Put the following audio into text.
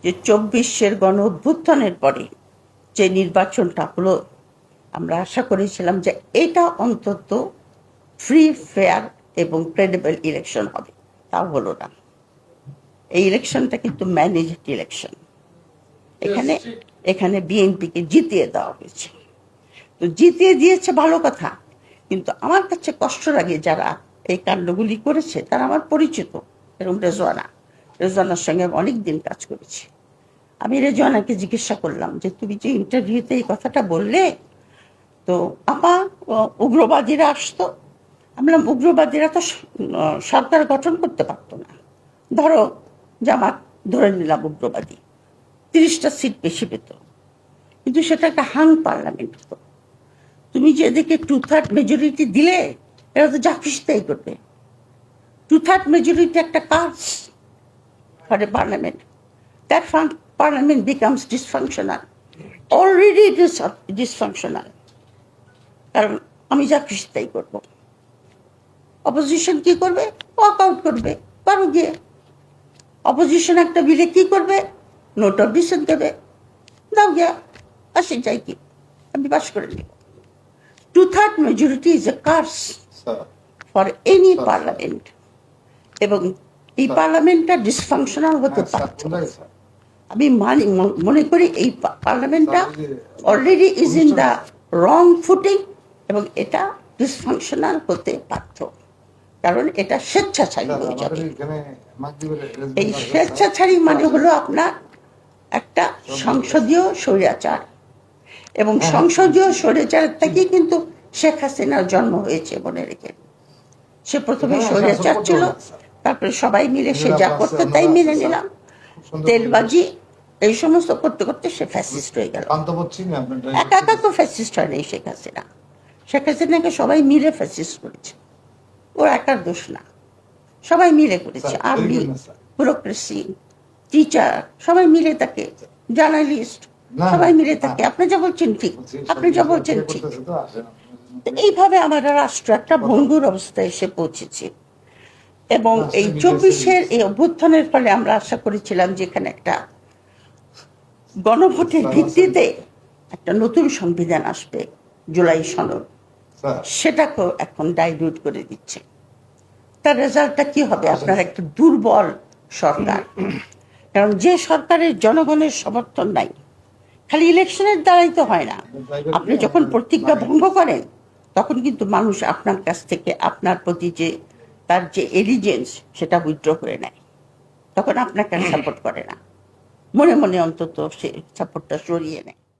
যে 24-এর গণ অভ্যুত্থানের পরে যে নির্বাচনটা হলো, আমরা আশা করেছিলাম যে এটা অন্তত ফ্রি, ফেয়ার এবং ক্রেডিবল ইলেকশন হবে। তাও হলো না। এই ইলেকশনটা কিন্তু ম্যানেজড ইলেকশন। এখানে বিএনপিকে জিতিয়ে দেওয়া হয়েছে। তো জিতিয়ে দিয়েছে ভালো কথা, কিন্তু আমার কাছে কষ্ট লাগে যারা এই কাণ্ডগুলি করেছে তারা আমার পরিচিত। এরকম রেজওয়ানার সঙ্গে অনেক দিন কাজ করেছি। আমি রেজওয়ানাকে জিজ্ঞাসা করলাম যে তুমি যে ইন্টারভিউতে এই কথাটা বললে, তো আপা উগ্রবাদীরা আসতো। আমি বললাম উগ্রবাদীরা তো সরকার গঠন করতে পারতো না। ধরো জামাত ধরে নিলাম উগ্রবাদী 30টা সিট বেশি পেত, কিন্তু সেটা একটা হাং পার্লামেন্ট হতো। তুমি যে এদিকে 2/3 মেজরিটি দিলে এরা তো যা খুশি তাই করবে। 2/3 মেজরিটি একটা কাজ for a parliament. That parliament becomes dysfunctional. Already it is dysfunctional, কারণ আমি যা খুশি তাই করবো। অপোজিশন কি করবে? ওয়াক আউট করবে, পারো গিয়ে। অপোজিশন একটা বিলে কি করবে? নোট অফ ডিসেন্ট দেবে, দাও গিয়া, আসে যাই কি, আমি পাস করে নিব। 2/3 majority is a curse for any parliament, এবং এই পার্লামেন্টটা ডিসফাংশনাল হতে পারত। আমি মনে করি এই পার্লামেন্টটা already is in the wrong footing, এবং এটা ডিসফাংশনাল হতে পারত, কারণ এটা স্বেচ্ছাচারী হয়ে যাবে। এই স্বেচ্ছাচারী মানে হলো আপনার একটা সংসদীয় স্বৈরাচার, এবং সংসদীয় স্বৈরাচারের থেকেই কিন্তু শেখ হাসিনার জন্ম হয়েছে, মনে রেখে। সে প্রথমে স্বৈরাচার ছিল, তারপরে সবাই মিলে সে যা করতে তাই মেনে নিলাম, তেলবাজি এই সমস্ত করতে করতে সে ফ্যাসিস্ট হয়ে গেল। একা একা তো ফ্যাসিস্ট হয় নাই শেখ হাসিনা। শেখ হাসিনাকে সবাই মিলে ফ্যাসিস্ট করেছে, ওর একার দোষ না, সবাই মিলে করেছে। আর্মি, ব্যুরোক্রেসি, টিচার, সবাই মিলে থাকে, জার্নালিস্ট, সবাই মিলে থাকে। আপনি যা বলছেন ঠিক, আপনি যা বলছেন ঠিক। এইভাবে আমাদের রাষ্ট্র একটা ভঙ্গুর অবস্থায় এসে পৌঁছেছে। এবং এই 24-এর এই অভ্যুত্থানের ফলে আমরা আশা করেছিলাম যে এখানে একটা গণভোটের ভিত্তিতে একটা নতুন সংবিধান আসবে, জুলাই সনদ। সেটাকেও এখন ডাইলিউট করে দিচ্ছে। তার রেজাল্টটা কি হবে? আপনার একটা দুর্বল সরকার, কারণ যে সরকারের জনগণের সমর্থন নাই। খালি ইলেকশনের দ্বারাই তো হয় না। আপনি যখন প্রতিজ্ঞা ভঙ্গ করেন, তখন কিন্তু মানুষ আপনার কাছ থেকে আপনার প্রতি যে তার যে এলিজেন্স সেটা উইথড্র করে নেয়, তখন আপনাকে সাপোর্ট করে না, মনে মনে অন্তত সে সাপোর্টটা সরিয়ে নেয়।